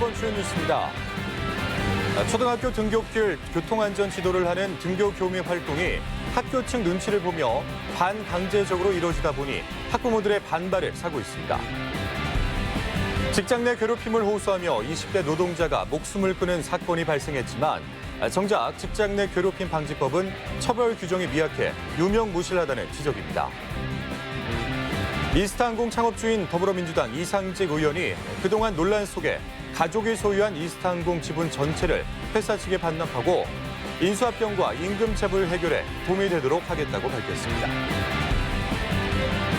이번 주 뉴스입니다. 초등학교 등굣길 교통안전 지도를 하는 등교교미 활동이 학교 측 눈치를 보며 반강제적으로 이루어지다 보니 학부모들의 반발을 사고 있습니다. 직장 내 괴롭힘을 호소하며 20대 노동자가 목숨을 끊은 사건이 발생했지만 정작 직장 내 괴롭힘 방지법은 처벌 규정이 미약해 유명무실하다는 지적입니다. 이스타항공 창업주인 더불어민주당 이상직 의원이 그동안 논란 속에 가족이 소유한 이스타항공 지분 전체를 회사 측에 반납하고 인수합병과 임금체불 해결에 도움이 되도록 하겠다고 밝혔습니다.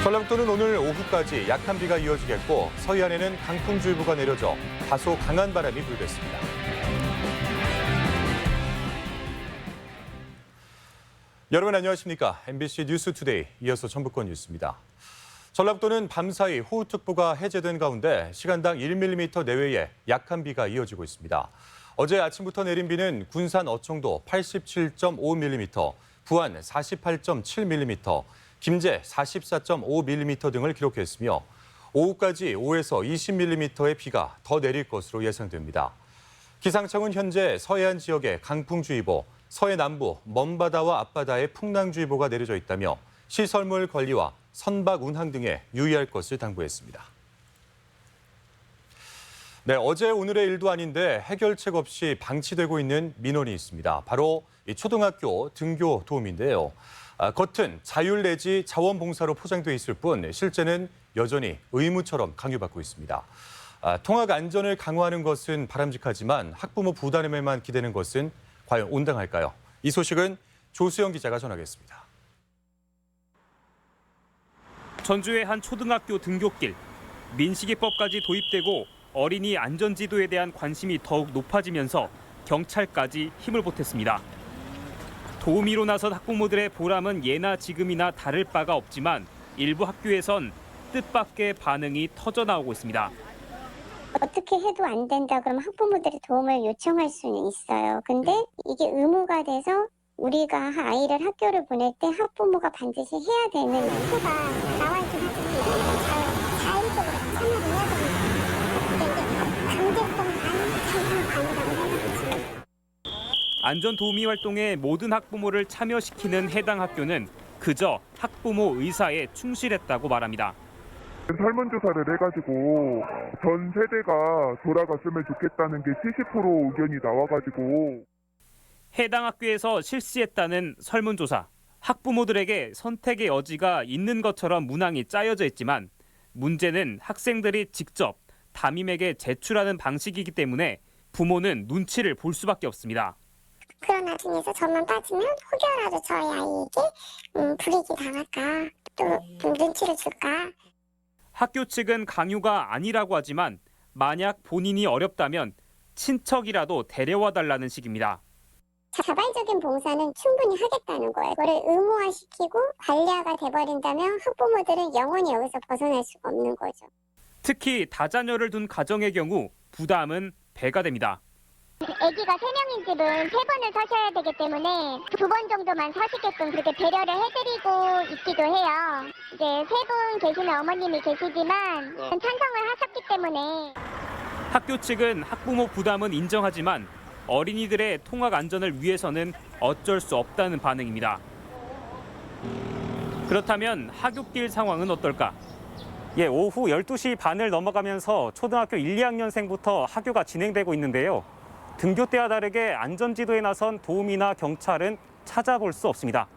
전라북도는 오늘 오후까지 약한 비가 이어지겠고 서해안에는 강풍주의보가 내려져 다소 강한 바람이 불겠습니다. 여러분 안녕하십니까? MBC 뉴스투데이 이어서 전북권 뉴스입니다. 전라북도는 밤사이 호우특보가 해제된 가운데 시간당 1mm 내외의 약한 비가 이어지고 있습니다. 어제 아침부터 내린 비는 군산 어청도 87.5mm, 부안 48.7mm, 김제 44.5mm 등을 기록했으며 오후까지 5에서 20mm의 비가 더 내릴 것으로 예상됩니다. 기상청은 현재 서해안 지역에 강풍주의보, 서해 남부, 먼바다와 앞바다에 풍랑주의보가 내려져 있다며 시설물 관리와 선박 운항 등에 유의할 것을 당부했습니다. 네, 어제 오늘의 일도 아닌데 해결책 없이 방치되고 있는 민원이 있습니다. 바로 이 초등학교 등교 도움인데요. 겉은 자율 내지 자원봉사로 포장돼 있을 뿐 실제는 여전히 의무처럼 강요받고 있습니다. 통학 안전을 강화하는 것은 바람직하지만 학부모 부담에만 기대는 것은 과연 온당할까요? 이 소식은 조수영 기자가 전하겠습니다. 전주의 한 초등학교 등굣길, 민식이법까지 도입되고 어린이 안전지도에 대한 관심이 더욱 높아지면서 경찰까지 힘을 보탰습니다. 도우미로 나선 학부모들의 보람은 예나 지금이나 다를 바가 없지만 일부 학교에선 뜻밖의 반응이 터져나오고 있습니다. 어떻게 해도 안 된다 그러면 학부모들의 도움을 요청할 수는 있어요. 근데 이게 의무가 돼서 우리가 아이를 학교를 보낼 때 학부모가 반드시 해야 되는 의무가 나와 있긴 하지만 자율적으로 참여를 해야 되는 강제성은 아니라고 생각합니다. 안전도우미 활동에 모든 학부모를 참여시키는 해당 학교는 그저 학부모 의사에 충실했다고 말합니다. 설문조사를 해가지고 전 세대가 돌아갔으면 좋겠다는 게 70% 의견이 나와가지고 해당 학교에서 실시했다는 설문조사. 학부모들에게 선택의 여지가 있는 것처럼 문항이 짜여져 있지만 문제는 학생들이 직접 담임에게 제출하는 방식이기 때문에 부모는 눈치를 볼 수밖에 없습니다. 그런 와중에서 저만 빠지면 혹여라도 저희 아이에게 불이익이 당할까 또 눈치를 줄까. 학교 측은 강요가 아니라고 하지만 만약 본인이 어렵다면 친척이라도 데려와 달라는 식입니다. 자발적인 봉사는 충분히 하겠다는 거예요. 그걸 의무화시키고 관리화가 돼버린다면 학부모들은 영원히 여기서 벗어날 수가 없는 거죠. 특히 다자녀를 둔 가정의 경우 부담은 배가 됩니다. 아기가 3명인 집은 3번을 서셔야 되기 때문에 2번 정도만 서시게끔 그렇게 배려를 해드리고 있기도 해요. 이제 3분 계시는 어머님이 계시지만 찬성을 하셨기 때문에. 학교 측은 학부모 부담은 인정하지만 어린이들의 통학 안전을 위해서는 어쩔 수 없다는 반응입니다. 그렇다면 하굣길 상황은 어떨까? 오후 12시 반을 넘어가면서 초등학교 1, 2학년생부터 학교가 진행되고 있는데요. 등교 때와 다르게 안전지도에 나선 도우미나 경찰은 찾아볼 수 없습니다.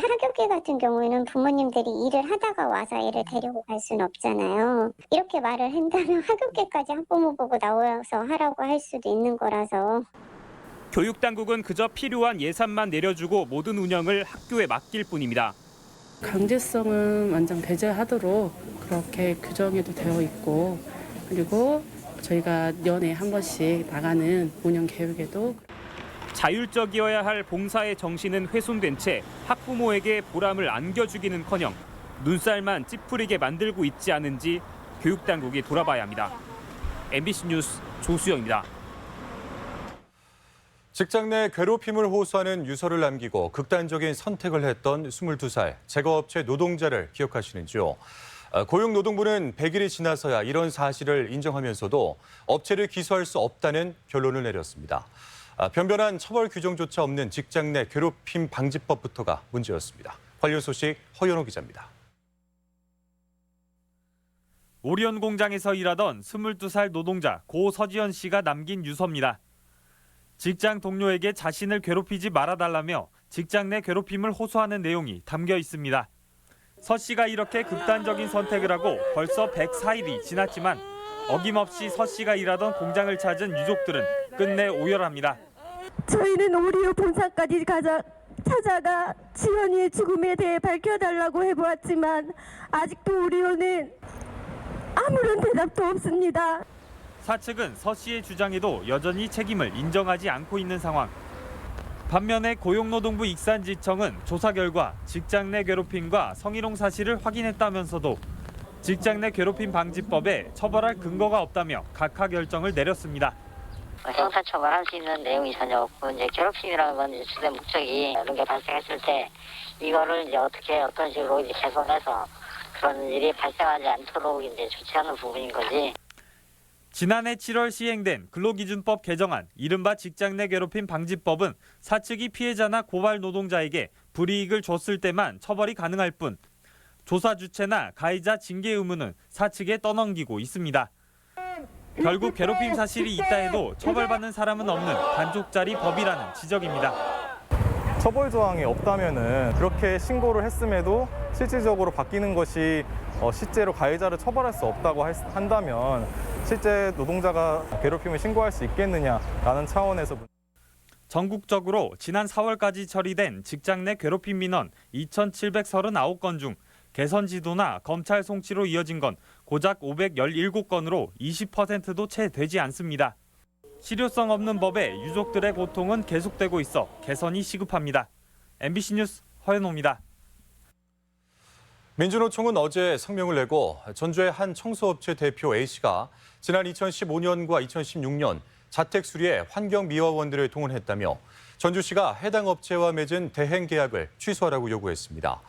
하굣길 같은 경우에는 부모님들이 일을 하다가 와서 애를 데리고 갈 수는 없잖아요. 이렇게 말을 한다면 하굣길까지 학부모 보고 나와서 하라고 할 수도 있는 거라서. 교육당국은 그저 필요한 예산만 내려주고 모든 운영을 학교에 맡길 뿐입니다. 강제성은 완전 배제하도록 그렇게 규정에도 되어 있고 그리고 저희가 연에 한 번씩 나가는 운영 계획에도 자율적이어야 할 봉사의 정신은 훼손된 채 학부모에게 보람을 안겨주기는커녕 눈살만 찌푸리게 만들고 있지 않은지 교육당국이 돌아봐야 합니다. MBC 뉴스 조수영입니다. 직장 내 괴롭힘을 호소하는 유서를 남기고 극단적인 선택을 했던 22살 제거업체 노동자를 기억하시는지요? 고용노동부는 100일이 지나서야 이런 사실을 인정하면서도 업체를 기소할 수 없다는 결론을 내렸습니다. 변변한 처벌 규정조차 없는 직장 내 괴롭힘 방지법부터가 문제였습니다. 관련 소식 허연호 기자입니다. 오리온 공장에서 일하던 22살 노동자 고 서지현 씨가 남긴 유서입니다. 직장 동료에게 자신을 괴롭히지 말아달라며 직장 내 괴롭힘을 호소하는 내용이 담겨 있습니다. 서 씨가 이렇게 극단적인 선택을 하고 벌써 104일이 지났지만 어김없이 서 씨가 일하던 공장을 찾은 유족들은 끝내 오열합니다. 저희는 오리온 본사까지 찾아가 지연이의 죽음에 대해 밝혀달라고 해보았지만 아직도 오리온은 아무런 대답도 없습니다. 사측은 서 씨의 주장에도 여전히 책임을 인정하지 않고 있는 상황. 반면에 고용노동부 익산지청은 조사 결과 직장 내 괴롭힘과 성희롱 사실을 확인했다면서도 직장 내 괴롭힘 방지법에 처벌할 근거가 없다며 각하 결정을 내렸습니다. 형사처벌할 수 있는 내용이 전혀 없고 이제 괴롭힘이라는 건 주된 목적이 이런 게 발생했을 때 이거를 이제 어떤 식으로 이제 개선해서 그런 일이 발생하지 않도록 이제 조치하는 부분인 거지. 지난해 7월 시행된 근로기준법 개정안 이른바 직장 내 괴롭힘 방지법은 사측이 피해자나 고발 노동자에게 불이익을 줬을 때만 처벌이 가능할 뿐 조사 주체나 가해자 징계 의무는 사측에 떠넘기고 있습니다. 결국 괴롭힘 사실이 있다 해도 처벌받는 사람은 없는 반쪽짜리 법이라는 지적입니다. 처벌 조항이 없다면은 그렇게 신고를 했음에도 실질적으로 바뀌는 것이 실제로 가해자를 처벌할 수 없다고 한다면 실제 노동자가 괴롭힘을 신고할 수 있겠느냐라는 차원에서 전국적으로 지난 4월까지 처리된 직장 내 괴롭힘 민원 2,739건 중 개선 지도나 검찰 송치로 이어진 건 고작 517건으로 20%도 채 되지 않습니다. 실효성 없는 법에 유족들의 고통은 계속되고 있어 개선이 시급합니다. MBC 뉴스 허연호입니다. 민주노총은 어제 성명을 내고 전주의 한 청소업체 대표 A씨가 지난 2015년과 2016년 자택 수리에 환경미화원들을 동원했다며 전주시가 해당 업체와 맺은 대행 계약을 취소하라고 요구했습니다.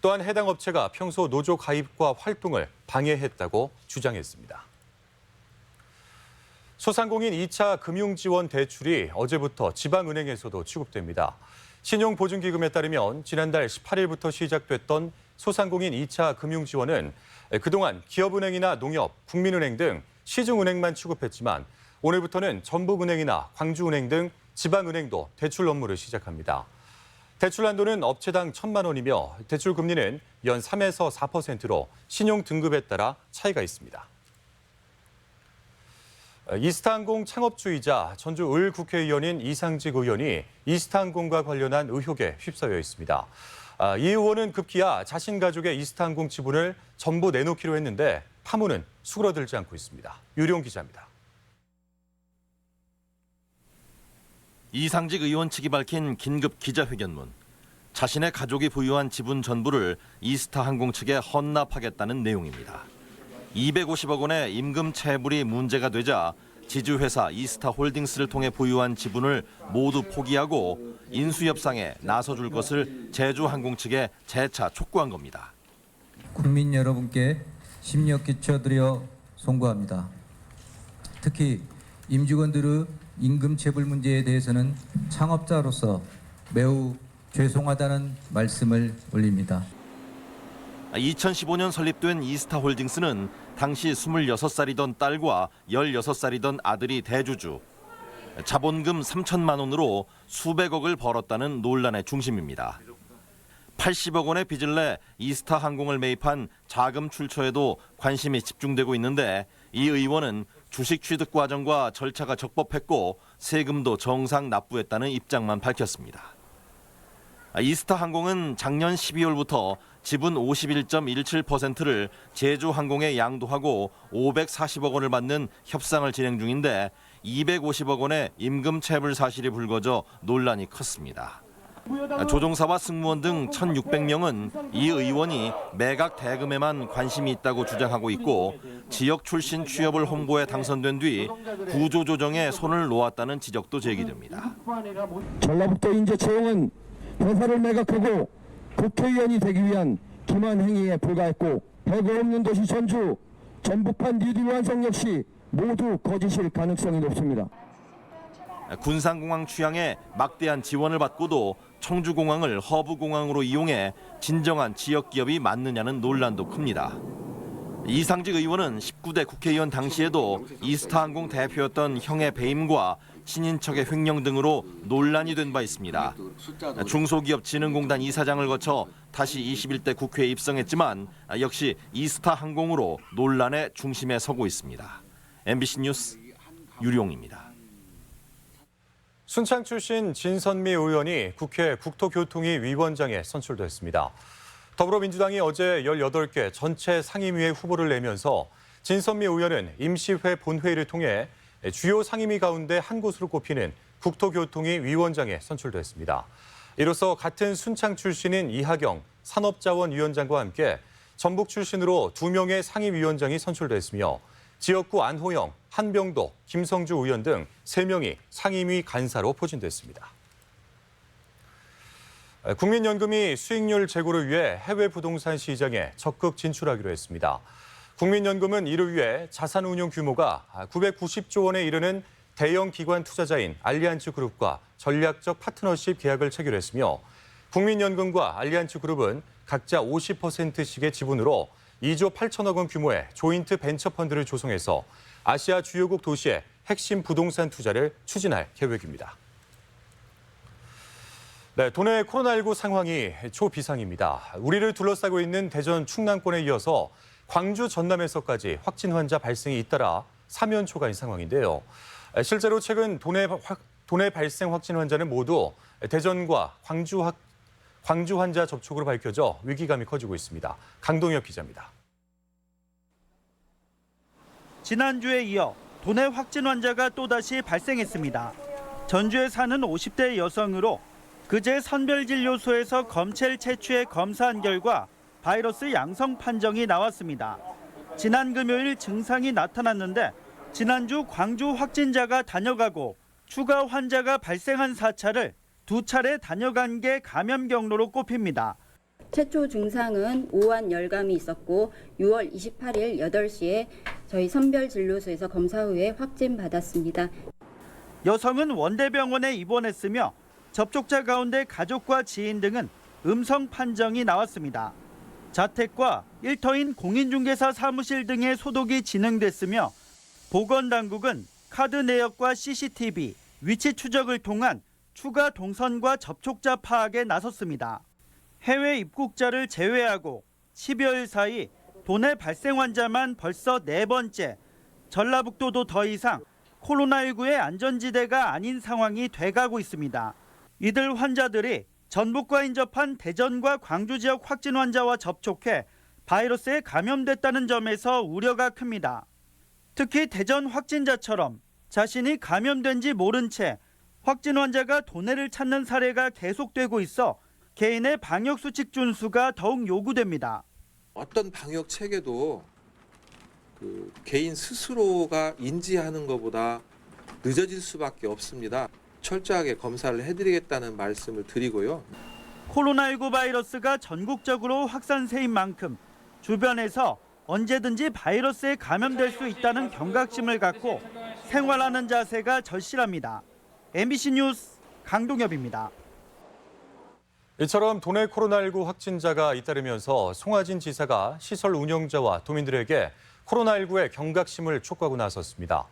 또한 해당 업체가 평소 노조 가입과 활동을 방해했다고 주장했습니다. 소상공인 2차 금융지원 대출이 어제부터 지방은행에서도 취급됩니다. 신용보증기금에 따르면 지난달 18일부터 시작됐던 소상공인 2차 금융지원은 그동안 기업은행이나 농협, 국민은행 등 시중은행만 취급했지만 오늘부터는 전북은행이나 광주은행 등 지방은행도 대출 업무를 시작합니다. 대출 한도는 업체당 1,000만 원이며 대출 금리는 연 3에서 4%로 신용 등급에 따라 차이가 있습니다. 이스타항공 창업주이자 전주 을 국회의원인 이상직 의원이 이스타항공과 관련한 의혹에 휩싸여 있습니다. 이 의원은 급기야 자신 가족의 이스타항공 지분을 전부 내놓기로 했는데 파문은 수그러들지 않고 있습니다. 유룡 기자입니다. 이상직 의원 측이 밝힌 긴급 기자회견문. 자신의 가족이 보유한 지분 전부를 이스타항공 측에 헌납하겠다는 내용입니다. 250억 원의 임금 체불이 문제가 되자 지주회사 이스타홀딩스를 통해 보유한 지분을 모두 포기하고 인수협상에 나서줄 것을 제주항공 측에 재차 촉구한 겁니다. 국민 여러분께 심력 끼쳐드려 송구합니다. 특히 임직원들의 임금 체불 문제에 대해서는 창업자로서 매우 죄송하다는 말씀을 올립니다. 2015년 설립된 이스타홀딩스는 당시 26살이던 딸과 16살이던 아들이 대주주. 자본금 3천만 원으로 수백억을 벌었다는 논란의 중심입니다. 80억 원의 빚을 내 이스타항공을 매입한 자금 출처에도 관심이 집중되고 있는데 이 의원은 주식 취득 과정과 절차가 적법했고 세금도 정상 납부했다는 입장만 밝혔습니다. 이스타항공은 작년 12월부터 지분 51.17%를 제주항공에 양도하고 540억 원을 받는 협상을 진행 중인데 250억 원의 임금 체불 사실이 불거져 논란이 컸습니다. 조종사와 승무원 등 1,600명은 이 의원이 매각 대금에만 관심이 있다고 주장하고 있고 지역 출신 취업을 홍보해 당선된 뒤 구조조정에 손을 놓았다는 지적도 제기됩니다. 전라북도 인재채용은 회사를 매각하고 국회의원이 되기 위한 기만 행위에 불과했고 배가 없는 도시 전주, 전북판 뉴딜 완성 역시 모두 거짓일 가능성이 높습니다. 군산공항 취향에 막대한 지원을 받고도 청주공항을 허브공항으로 이용해 진정한 지역기업이 맞느냐는 논란도 큽니다. 이상직 의원은 19대 국회의원 당시에도 이스타항공 대표였던 형의 배임과 친인척의 횡령 등으로 논란이 된 바 있습니다. 중소기업진흥공단 이사장을 거쳐 다시 21대 국회에 입성했지만 역시 이스타항공으로 논란의 중심에 서고 있습니다. MBC 뉴스 유룡입니다. 순창 출신 진선미 의원이 국회 국토교통위 위원장에 선출됐습니다. 더불어민주당이 어제 18개 전체 상임위에 후보를 내면서 진선미 의원은 임시회 본회의를 통해 주요 상임위 가운데 한 곳으로 꼽히는 국토교통위 위원장에 선출됐습니다. 이로써 같은 순창 출신인 이하경 산업자원위원장과 함께 전북 출신으로 2명의 상임위원장이 선출됐으며 지역구 안호영, 한병도, 김성주 의원 등 3명이 상임위 간사로 포진됐습니다. 국민연금이 수익률 제고를 위해 해외 부동산 시장에 적극 진출하기로 했습니다. 국민연금은 이를 위해 자산운용 규모가 990조 원에 이르는 대형 기관 투자자인 알리안츠그룹과 전략적 파트너십 계약을 체결했으며 국민연금과 알리안츠그룹은 각자 50%씩의 지분으로 2조 8천억 원 규모의 조인트 벤처펀드를 조성해서 아시아 주요국 도시의 핵심 부동산 투자를 추진할 계획입니다. 네, 도내 코로나19 상황이 초비상입니다. 우리를 둘러싸고 있는 대전, 충남권에 이어서 광주, 전남에서까지 확진 환자 발생이 잇따라 3연 초과인 상황인데요. 실제로 최근 도내 발생 확진 환자는 모두 대전과 광주 환자 접촉으로 밝혀져 위기감이 커지고 있습니다. 강동혁 기자입니다. 지난주에 이어 도내 확진 환자가 또다시 발생했습니다. 전주에 사는 50대 여성으로 그제 선별진료소에서 검체를 채취해 검사한 결과 바이러스 양성 판정이 나왔습니다. 지난 금요일 증상이 나타났는데 지난주 광주 확진자가 다녀가고 추가 환자가 발생한 4차를 2차례 다녀간 게 감염 경로로 꼽힙니다. 최초 증상은 오한 열감이 있었고 6월 28일 8시에 저희 선별진료소에서 검사 후에 확진받았습니다. 여성은 원대병원에 입원했으며 접촉자 가운데 가족과 지인 등은 음성 판정이 나왔습니다. 자택과 일터인 공인중개사 사무실 등의 소독이 진행됐으며 보건당국은 카드 내역과 CCTV, 위치 추적을 통한 추가 동선과 접촉자 파악에 나섰습니다. 해외 입국자를 제외하고 10여일 사이 도내 발생 환자만 벌써 4번째, 전라북도도 더 이상 코로나19의 안전지대가 아닌 상황이 돼가고 있습니다. 이들 환자들이 전북과 인접한 대전과 광주 지역 확진 환자와 접촉해 바이러스에 감염됐다는 점에서 우려가 큽니다. 특히 대전 확진자처럼 자신이 감염된지 모른 채 확진 환자가 도내를 찾는 사례가 계속되고 있어 개인의 방역수칙 준수가 더욱 요구됩니다. 어떤 방역 체계도 개인 스스로가 인지하는 것보다 늦어질 수밖에 없습니다. 철저하게 검사를 해드리겠다는 말씀을 드리고요. 코로나19 바이러스가 전국적으로 확산세인 만큼 주변에서 언제든지 바이러스에 감염될 수 있다는 경각심을 갖고 생활하는 자세가 절실합니다. MBC 뉴스 강동엽입니다. 이처럼 도내 코로나19 확진자가 잇따르면서 송하진 지사가 시설 운영자와 도민들에게 코로나19의 경각심을 촉구하고 나섰습니다.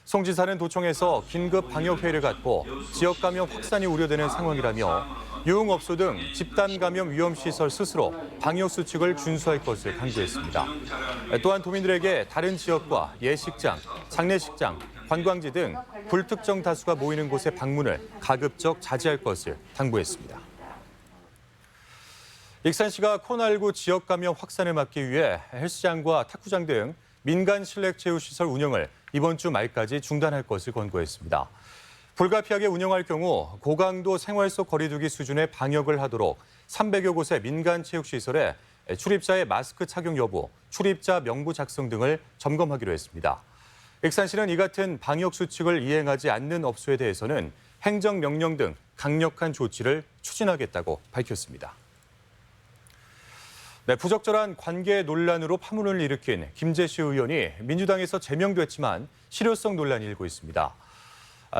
송 지사는 도청에서 긴급 방역회의를 갖고 지역 감염 확산이 우려되는 상황이라며 유흥업소 등 집단 감염 위험시설 스스로 방역수칙을 준수할 것을 강조했습니다. 또한 도민들에게 다른 지역과 예식장, 장례식장, 관광지 등 불특정 다수가 모이는 곳의 방문을 가급적 자제할 것을 당부했습니다. 익산시가 코로나19 지역 감염 확산을 막기 위해 헬스장과 탁구장 등 민간 실내 체육시설 운영을 이번 주 말까지 중단할 것을 권고했습니다. 불가피하게 운영할 경우 고강도 생활 속 거리 두기 수준의 방역을 하도록 300여 곳의 민간 체육시설에 출입자의 마스크 착용 여부, 출입자 명부 작성 등을 점검하기로 했습니다. 익산시는 이 같은 방역 수칙을 이행하지 않는 업소에 대해서는 행정명령 등 강력한 조치를 추진하겠다고 밝혔습니다. 네, 부적절한 관계 논란으로 파문을 일으킨 김재시 의원이 민주당에서 제명됐지만 실효성 논란이 일고 있습니다.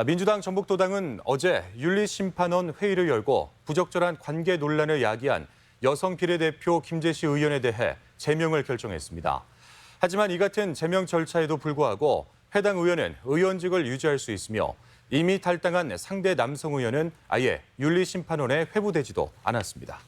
민주당 전북도당은 어제 윤리심판원 회의를 열고 부적절한 관계 논란을 야기한 여성 비례대표 김재시 의원에 대해 제명을 결정했습니다. 하지만 이 같은 제명 절차에도 불구하고 해당 의원은 의원직을 유지할 수 있으며 이미 탈당한 상대 남성 의원은 아예 윤리심판원에 회부되지도 않았습니다.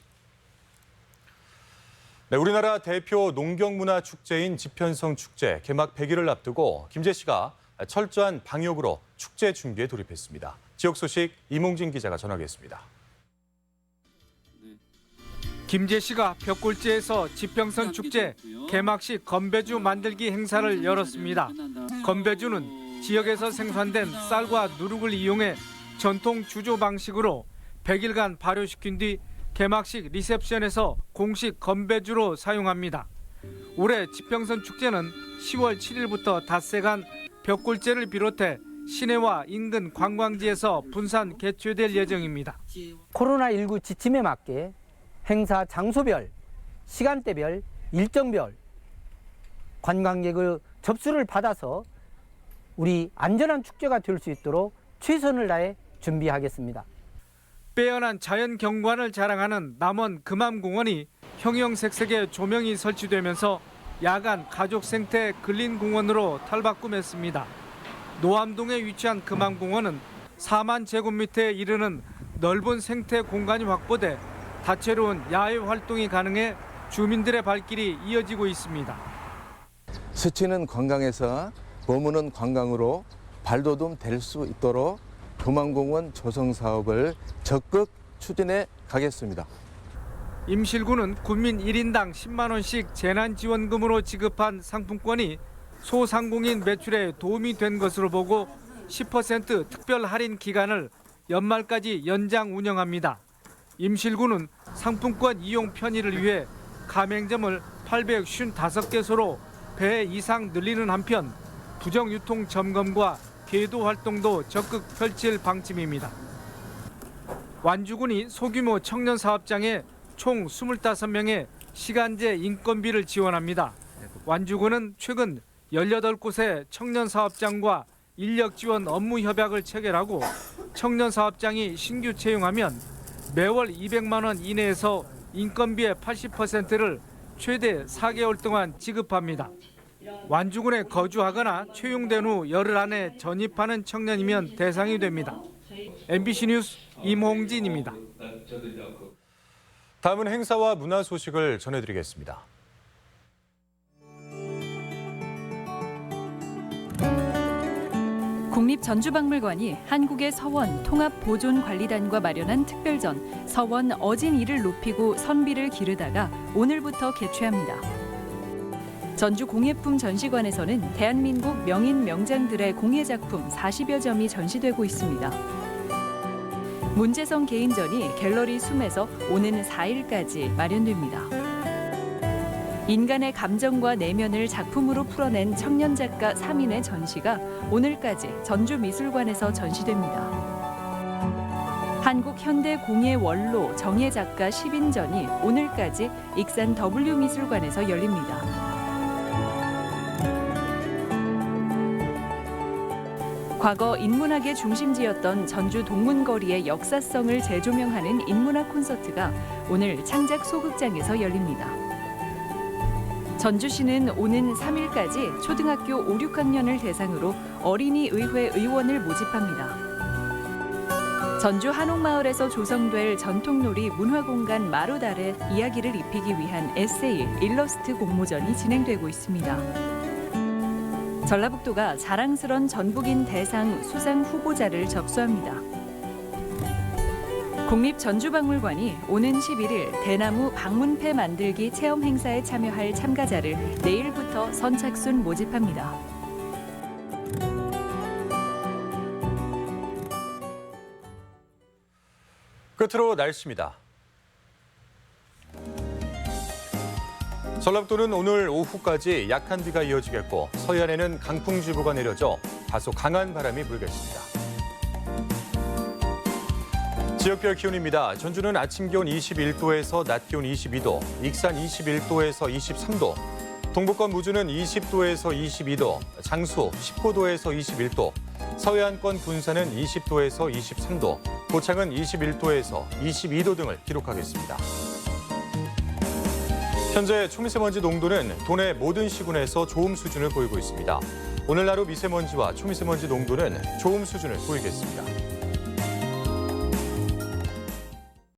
네, 우리나라 대표 농경문화축제인 지편성 축제 개막 100일을 앞두고 김재시가 철저한 방역으로 축제 준비에 돌입했습니다. 지역 소식 이몽진 기자가 전하겠습니다. 김재시가 벽골제에서 지평선 축제 개막식 건배주 만들기 행사를 열었습니다. 건배주는 지역에서 생산된 쌀과 누룩을 이용해 전통 주조 방식으로 100일간 발효시킨 뒤 개막식 리셉션에서 공식 건배주로 사용합니다. 올해 지평선 축제는 10월 7일부터 닷새간 벽골제를 비롯해 시내와 인근 관광지에서 분산 개최될 예정입니다. 코로나19 지침에 맞게 행사 장소별, 시간대별, 일정별 관광객의 접수를 받아서 우리 안전한 축제가 될 수 있도록 최선을 다해 준비하겠습니다. 빼어난 자연 경관을 자랑하는 남원 금암공원이 형형색색의 조명이 설치되면서 야간 가족 생태 근린공원으로 탈바꿈했습니다. 노암동에 위치한 금암공원은 4만 제곱미터에 이르는 넓은 생태 공간이 확보돼 다채로운 야외 활동이 가능해 주민들의 발길이 이어지고 있습니다. 스치는 관광에서 머무는 관광으로 발돋움 될 수 있도록 금암공원 조성 사업을 적극 추진해 가겠습니다. 임실구는 군민 1인당 10만 원씩 재난지원금으로 지급한 상품권이 소상공인 매출에 도움이 된 것으로 보고 10% 특별 할인 기간을 연말까지 연장 운영합니다. 임실구는 상품권 이용 편의를 위해 가맹점을 855개소로 배 이상 늘리는 한편 부정유통 점검과 계도 활동도 적극 펼칠 방침입니다. 완주군이 소규모 청년 사업장에 총 25명의 시간제 인건비를 지원합니다. 완주군은 최근 18곳의 청년 사업장과 인력 지원 업무 협약을 체결하고 청년 사업장이 신규 채용하면 매월 200만 원 이내에서 인건비의 80%를 최대 4개월 동안 지급합니다. 완주군에 거주하거나 채용된 후 열흘 안에 전입하는 청년이면 대상이 됩니다. MBC 뉴스 임홍진입니다. 다음은 행사와 문화 소식을 전해드리겠습니다. 국립전주박물관이 한국의 서원 통합보존관리단과 마련한 특별전 서원 어진이를 높이고 선비를 기르다가 오늘부터 개최합니다. 전주 공예품 전시관에서는 대한민국 명인 명장들의 공예작품 40여 점이 전시되고 있습니다. 문재성 개인전이 갤러리 숨에서 오는 4일까지 마련됩니다. 인간의 감정과 내면을 작품으로 풀어낸 청년 작가 3인의 전시가 오늘까지 전주미술관에서 전시됩니다. 한국현대공예 원로 정예 작가 10인전이 오늘까지 익산 W미술관에서 열립니다. 과거 인문학의 중심지였던 전주 동문거리의 역사성을 재조명하는 인문학 콘서트가 오늘 창작 소극장에서 열립니다. 전주시는 오는 3일까지 초등학교 5, 6학년을 대상으로 어린이의회 의원을 모집합니다. 전주 한옥마을에서 조성될 전통놀이 문화공간 마루달에 이야기를 입히기 위한 에세이, 일러스트 공모전이 진행되고 있습니다. 전라북도가 자랑스런 전북인 대상 수상 후보자를 접수합니다. 국립전주박물관이 오는 11일 대나무 방문패 만들기 체험 행사에 참여할 참가자를 내일부터 선착순 모집합니다. 끝으로 날씨입니다. 전라북도는 오늘 오후까지 약한 비가 이어지겠고 서해안에는 강풍주의보가 내려져 다소 강한 바람이 불겠습니다. 지역별 기온입니다. 전주는 아침 기온 21도에서 낮 기온 22도, 익산 21도에서 23도, 동북권 무주는 20도에서 22도, 장수 19도에서 21도, 서해안권 군산은 20도에서 23도, 고창은 21도에서 22도 등을 기록하겠습니다. 현재 초미세먼지 농도는 도내 모든 시군에서 좋음 수준을 보이고 있습니다. 오늘 하루 미세먼지와 초미세먼지 농도는 좋음 수준을 보이겠습니다.